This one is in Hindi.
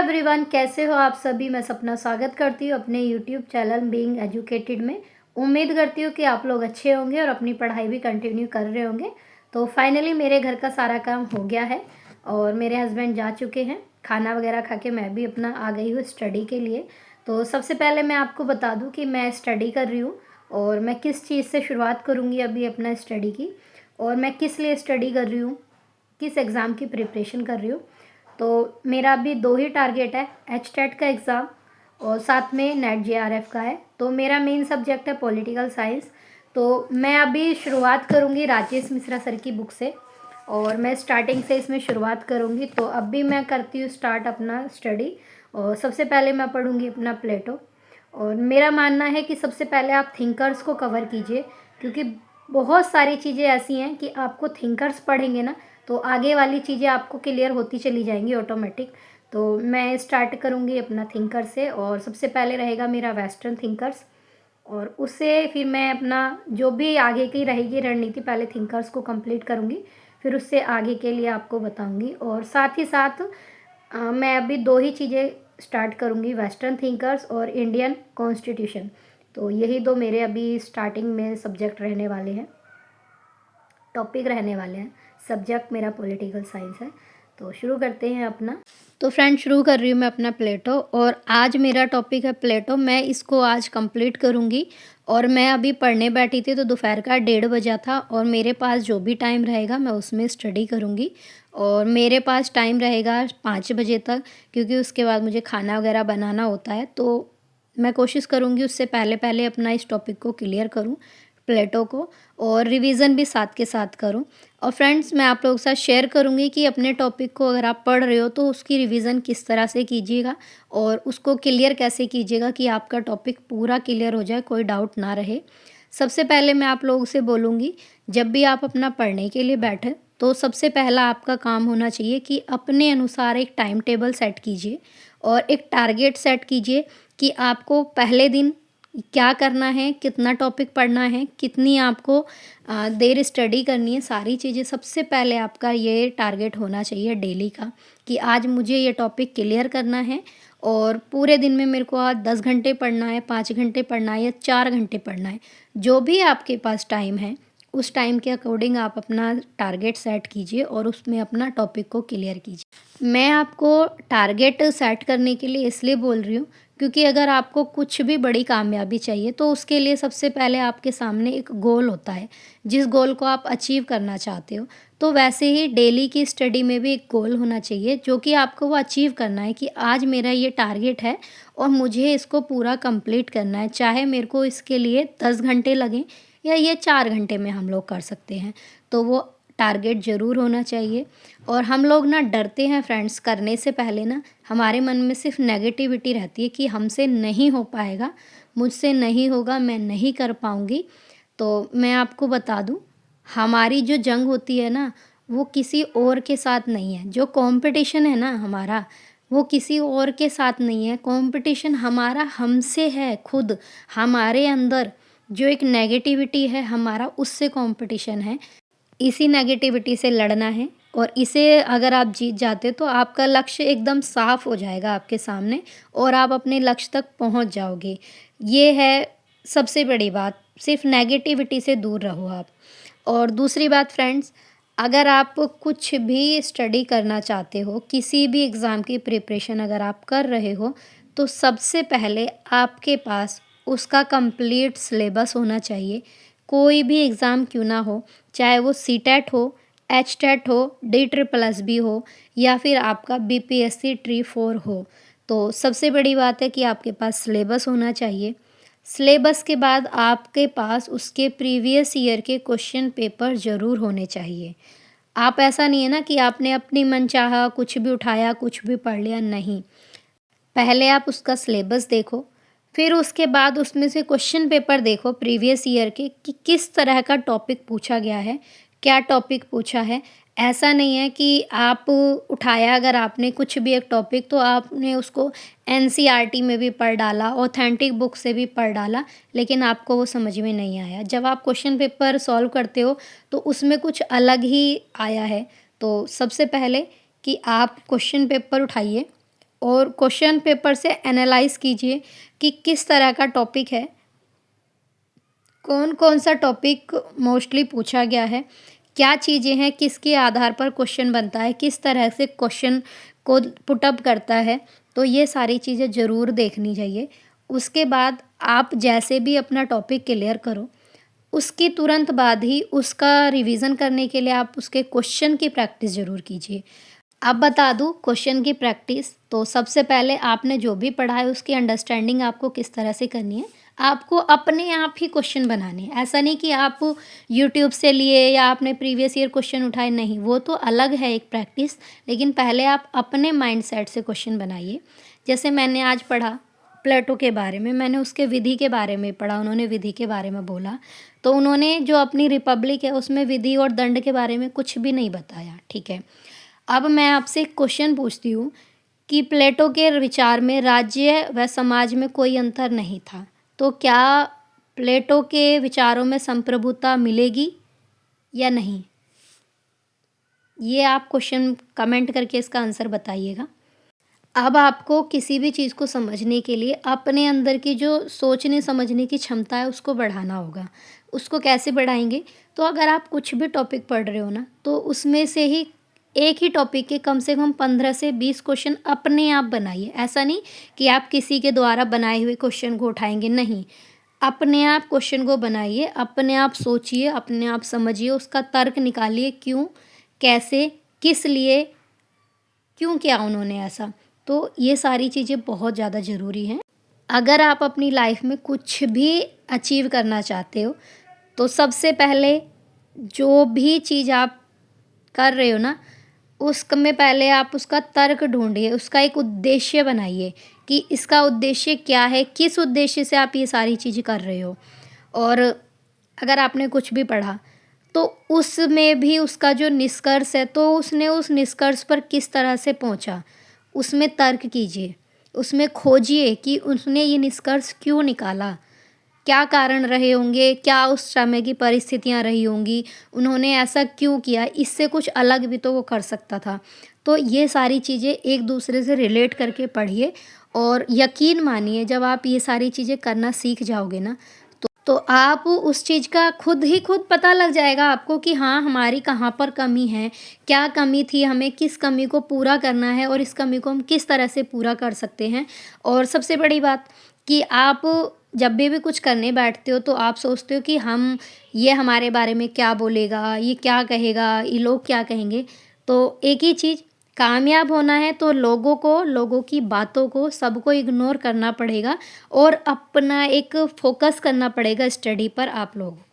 एवरीवन, कैसे हो आप सभी। मैं सपना स्वागत करती हूँ अपने यूट्यूब चैनल बीइंग एजुकेटेड में। उम्मीद करती हूँ कि आप लोग अच्छे होंगे और अपनी पढ़ाई भी कंटिन्यू कर रहे होंगे। तो फाइनली मेरे घर का सारा काम हो गया है और मेरे हस्बैंड जा चुके हैं। खाना वगैरह खा के मैं भी अपना आ गई हूँ स्टडी के लिए। तो सबसे पहले मैं आपको बता दूँ कि मैं स्टडी कर रही हूँ और मैं किस चीज़ से शुरुआत करूँगी अभी अपना स्टडी की, और मैं किस लिए स्टडी कर रही हूँ, किस एग्ज़ाम की प्रिपरेशन कर रही हूँ। तो मेरा अभी 2 ही टारगेट है, एचटेट का एग्ज़ाम और साथ में नेट जेआरएफ का है। तो मेरा मेन सब्जेक्ट है पॉलिटिकल साइंस। तो मैं अभी शुरुआत करूँगी राजेश मिश्रा सर की बुक से और मैं स्टार्टिंग से इसमें शुरुआत करूँगी। तो अभी मैं करती हूँ स्टार्ट अपना स्टडी और सबसे पहले मैं पढ़ूँगी अपना प्लेटो। और मेरा मानना है कि सबसे पहले आप थिंकर्स को कवर कीजिए, क्योंकि बहुत सारी चीज़ें ऐसी हैं कि आपको थिंकर्स पढ़ेंगे ना तो आगे वाली चीज़ें आपको क्लियर होती चली जाएंगी ऑटोमेटिक। तो मैं स्टार्ट करूँगी अपना थिंकर से और सबसे पहले रहेगा मेरा वेस्टर्न थिंकर्स, और उससे फिर मैं अपना जो भी आगे की रहेगी रणनीति पहले थिंकर्स को कंप्लीट करूँगी, फिर उससे आगे के लिए आपको बताऊँगी। और साथ ही साथ मैं अभी 2 ही चीज़ें स्टार्ट करूँगी, वेस्टर्न थिंकर्स और इंडियन कॉन्स्टिट्यूशन। तो यही 2 मेरे अभी स्टार्टिंग में सब्जेक्ट रहने वाले हैं, टॉपिक रहने वाले हैं। सब्जेक्ट मेरा पॉलिटिकल साइंस है। तो शुरू करते हैं अपना। तो फ्रेंड, शुरू कर रही हूँ मैं अपना प्लेटो और आज मेरा टॉपिक है प्लेटो। मैं इसको आज कंप्लीट करूँगी और मैं अभी पढ़ने बैठी थी तो दोपहर का 1:30 बजा था और मेरे पास जो भी टाइम रहेगा मैं उसमें स्टडी करूँगी। और मेरे पास टाइम रहेगा 5 बजे तक, क्योंकि उसके बाद मुझे खाना वगैरह बनाना होता है। तो मैं कोशिश करूँगी उससे पहले पहले अपना इस टॉपिक को क्लियर करूँ, प्लेटो को, और रिवीजन भी साथ के साथ करूं। और फ्रेंड्स, मैं आप लोगों के साथ शेयर करूंगी कि अपने टॉपिक को अगर आप पढ़ रहे हो तो उसकी रिवीजन किस तरह से कीजिएगा और उसको क्लियर कैसे कीजिएगा कि आपका टॉपिक पूरा क्लियर हो जाए, कोई डाउट ना रहे। सबसे पहले मैं आप लोगों से बोलूँगी, जब भी आप अपना पढ़ने के लिए बैठे तो सबसे पहला आपका काम होना चाहिए कि अपने अनुसार एक टाइम टेबल सेट कीजिए और एक टारगेट सेट कीजिए कि आपको पहले दिन क्या करना है, कितना टॉपिक पढ़ना है, कितनी आपको देर स्टडी करनी है। सारी चीज़ें सबसे पहले आपका ये टारगेट होना चाहिए डेली का, कि आज मुझे ये टॉपिक क्लियर करना है और पूरे दिन में मेरे को आज 10 घंटे पढ़ना है, 5 घंटे पढ़ना है या 4 घंटे पढ़ना है। जो भी आपके पास टाइम है उस टाइम के अकॉर्डिंग आप अपना टारगेट सेट कीजिए और उसमें अपना टॉपिक को क्लियर कीजिए। मैं आपको टारगेट सेट करने के लिए इसलिए बोल रही हूँ क्योंकि अगर आपको कुछ भी बड़ी कामयाबी चाहिए तो उसके लिए सबसे पहले आपके सामने एक गोल होता है, जिस गोल को आप अचीव करना चाहते हो। तो वैसे ही डेली की स्टडी में भी एक गोल होना चाहिए जो कि आपको वो अचीव करना है कि आज मेरा ये टारगेट है और मुझे इसको पूरा कंप्लीट करना है, चाहे मेरे को इसके लिए 10 घंटे लगें या ये 4 घंटे में हम लोग कर सकते हैं। तो वो टारगेट ज़रूर होना चाहिए। और हम लोग ना डरते हैं फ्रेंड्स, करने से पहले ना हमारे मन में सिर्फ नेगेटिविटी रहती है कि हमसे नहीं हो पाएगा, मुझसे नहीं होगा, मैं नहीं कर पाऊँगी। तो मैं आपको बता दूँ, हमारी जो जंग होती है ना वो किसी और के साथ नहीं है। जो कंपटीशन है ना हमारा, वो किसी और के साथ नहीं है। कंपटीशन हमारा हमसे है, खुद हमारे अंदर जो एक नेगेटिविटी है हमारा, उससे कंपटीशन है। इसी नेगेटिविटी से लड़ना है और इसे अगर आप जीत जाते तो आपका लक्ष्य एकदम साफ हो जाएगा आपके सामने और आप अपने लक्ष्य तक पहुंच जाओगे। ये है सबसे बड़ी बात, सिर्फ नेगेटिविटी से दूर रहो आप। और दूसरी बात फ्रेंड्स, अगर आप कुछ भी स्टडी करना चाहते हो, किसी भी एग्ज़ाम की प्रिपरेशन अगर आप कर रहे हो, तो सबसे पहले आपके पास उसका कंप्लीट सिलेबस होना चाहिए। कोई भी एग्ज़ाम क्यों ना हो, चाहे वो सीटेट हो, एचटेट हो, DSSS हो या फिर आपका बीपीएससी ट्री 4 हो, तो सबसे बड़ी बात है कि आपके पास सिलेबस होना चाहिए। सिलेबस के बाद आपके पास उसके प्रीवियस ईयर के क्वेश्चन पेपर ज़रूर होने चाहिए। आप ऐसा नहीं है ना कि आपने अपनी मनचाहा कुछ भी उठाया, कुछ भी पढ़ लिया, नहीं। पहले आप उसका सिलेबस देखो, फिर उसके बाद उसमें से क्वेश्चन पेपर देखो प्रीवियस ईयर के कि किस तरह का टॉपिक पूछा गया है, क्या टॉपिक पूछा है। ऐसा नहीं है कि आप उठाया अगर आपने कुछ भी एक टॉपिक तो आपने उसको एनसीईआरटी में भी पढ़ डाला, ऑथेंटिक बुक से भी पढ़ डाला, लेकिन आपको वो समझ में नहीं आया। जब आप क्वेश्चन पेपर सॉल्व करते हो तो उसमें कुछ अलग ही आया है। तो सबसे पहले कि आप क्वेश्चन पेपर उठाइए और क्वेश्चन पेपर से एनालाइज़ कीजिए कि किस तरह का टॉपिक है, कौन कौन सा टॉपिक मोस्टली पूछा गया है, क्या चीज़ें हैं, किसके आधार पर क्वेश्चन बनता है, किस तरह से क्वेश्चन को पुटअप करता है। तो ये सारी चीज़ें ज़रूर देखनी चाहिए। उसके बाद आप जैसे भी अपना टॉपिक क्लियर करो, उसके तुरंत बाद ही उसका रिवीजन करने के लिए आप उसके क्वेश्चन की प्रैक्टिस ज़रूर कीजिए। अब बता दूँ क्वेश्चन की प्रैक्टिस, तो सबसे पहले आपने जो भी पढ़ा है उसकी अंडरस्टैंडिंग आपको किस तरह से करनी है। आपको अपने आप ही क्वेश्चन बनाने हैं। ऐसा नहीं कि आप यूट्यूब से लिए या आपने प्रीवियस ईयर क्वेश्चन उठाए, नहीं, वो तो अलग है एक प्रैक्टिस। लेकिन पहले आप अपने माइंडसेट से क्वेश्चन बनाइए। जैसे मैंने आज पढ़ा प्लेटो के बारे में, मैंने उसके विधि के बारे में पढ़ा, उन्होंने विधि के बारे में बोला। तो उन्होंने जो अपनी रिपब्लिक है उसमें विधि और दंड के बारे में कुछ भी नहीं बताया, ठीक है। अब मैं आपसे एक क्वेश्चन पूछती हूँ कि प्लेटो के विचार में राज्य व समाज में कोई अंतर नहीं था, तो क्या प्लेटो के विचारों में संप्रभुता मिलेगी या नहीं? ये आप क्वेश्चन कमेंट करके इसका आंसर बताइएगा। अब आपको किसी भी चीज़ को समझने के लिए अपने अंदर की जो सोचने समझने की क्षमता है उसको बढ़ाना होगा। उसको कैसे बढ़ाएँगे? तो अगर आप कुछ भी टॉपिक पढ़ रहे हो ना, तो उसमें से ही एक ही टॉपिक के कम से कम 15 से 20 क्वेश्चन अपने आप बनाइए। ऐसा नहीं कि आप किसी के द्वारा बनाए हुए क्वेश्चन को उठाएँगे, नहीं। अपने आप क्वेश्चन को बनाइए, अपने आप सोचिए, अपने आप समझिए, उसका तर्क निकालिए, क्यों, कैसे, किस लिए, क्यों किया उन्होंने ऐसा। तो ये सारी चीज़ें बहुत ज़्यादा ज़रूरी हैं। अगर आप अपनी लाइफ में कुछ भी अचीव करना चाहते हो, तो सबसे पहले जो भी चीज़ आप कर रहे हो ना, उसमें पहले आप उसका तर्क ढूँढिए, उसका एक उद्देश्य बनाइए कि इसका उद्देश्य क्या है, किस उद्देश्य से आप ये सारी चीज़ें कर रहे हो। और अगर आपने कुछ भी पढ़ा, तो उसमें भी उसका जो निष्कर्ष है, तो उसने उस निष्कर्ष पर किस तरह से पहुँचा, उसमें तर्क कीजिए, उसमें खोजिए कि उसने ये निष्कर्ष क्यों निकाला, क्या कारण रहे होंगे, क्या उस समय की परिस्थितियाँ रही होंगी, उन्होंने ऐसा क्यों किया, इससे कुछ अलग भी तो वो कर सकता था। तो ये सारी चीज़ें एक दूसरे से रिलेट करके पढ़िए और यकीन मानिए जब आप ये सारी चीज़ें करना सीख जाओगे ना, तो आप उस चीज़ का खुद पता लग जाएगा आपको कि हाँ, हमारी कहाँ पर कमी है, क्या कमी थी, हमें किस कमी को पूरा करना है और इस कमी को हम किस तरह से पूरा कर सकते हैं। और सबसे बड़ी बात कि आप जब भी कुछ करने बैठते हो तो आप सोचते हो कि ये हमारे बारे में क्या बोलेगा, ये क्या कहेगा, ये लोग क्या कहेंगे। तो एक ही चीज़, कामयाब होना है तो लोगों की बातों को, सबको इग्नोर करना पड़ेगा और अपना एक फ़ोकस करना पड़ेगा स्टडी पर आप लोगों को।